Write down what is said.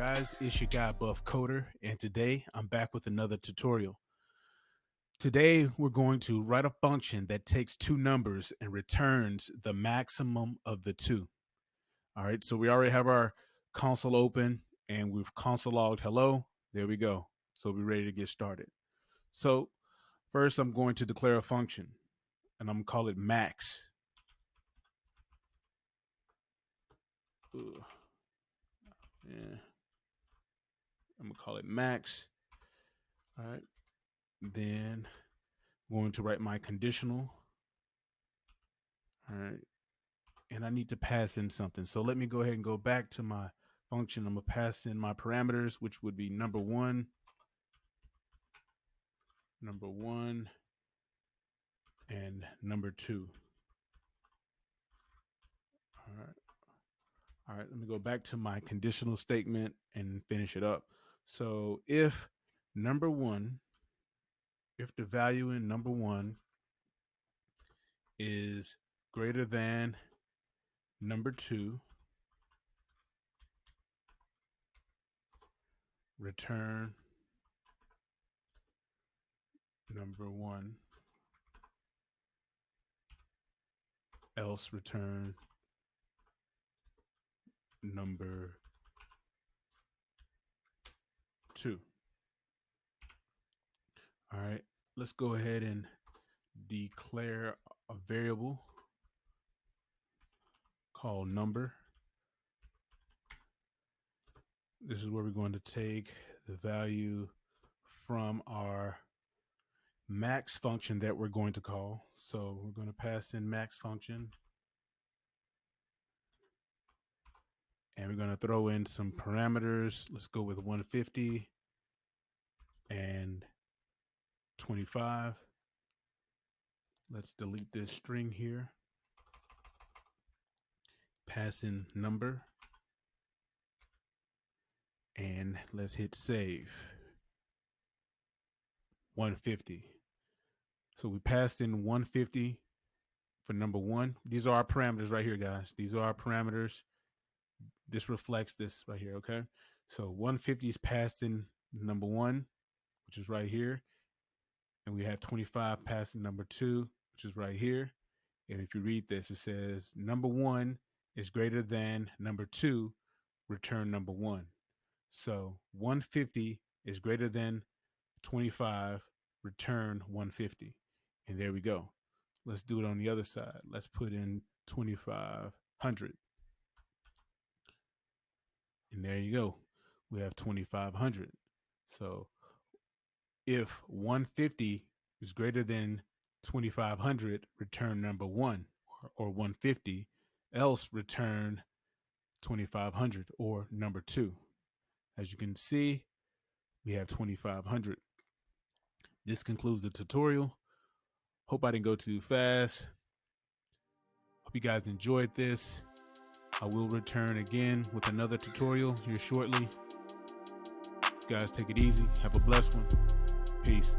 guys? It's your guy Buff Coder, and today I'm back with another tutorial. Today we're going to write a function that takes two numbers and returns the maximum of the two. All right, so we already have our console open and we've console logged hello. There we go. So we're ready to get started. So first I'm going to declare a function and I'm going to call it max. Yeah. I'm gonna call it max. All right. Then I'm going to write my conditional. All right. And I need to pass in something. So let me go ahead and go back to my function. I'm gonna pass in my parameters, which would be number one, and number two. All right. All right, let me go back to my conditional statement and finish it up. So if the value in number one is greater than number two, return number one, else return number two. All right, let's go ahead and declare a variable called number. This is where we're going to take the value from our max function that we're going to call. So we're going to pass in max function. And we're going to throw in some parameters. Let's go with 150 and 25. Let's delete this string here. Pass in number. And let's hit save. 150. So we passed in 150 for number one. These are our parameters right here, guys. These are our parameters. This reflects this right here, okay? So 150 is passed in number one, which is right here. And we have 25 passed in number two, which is right here. And if you read this, it says number one is greater than number two, return number one. So 150 is greater than 25, return 150. And there we go. Let's do it on the other side. Let's put in 2500. And there you go. We have 2500. So if 150 is greater than 2500, return number one or 150, else return 2500 or number two. As you can see, we have 2500. This concludes the tutorial. Hope I didn't go too fast. Hope you guys enjoyed this. I will return again with another tutorial here shortly. You guys take it easy. Have a blessed one. Peace.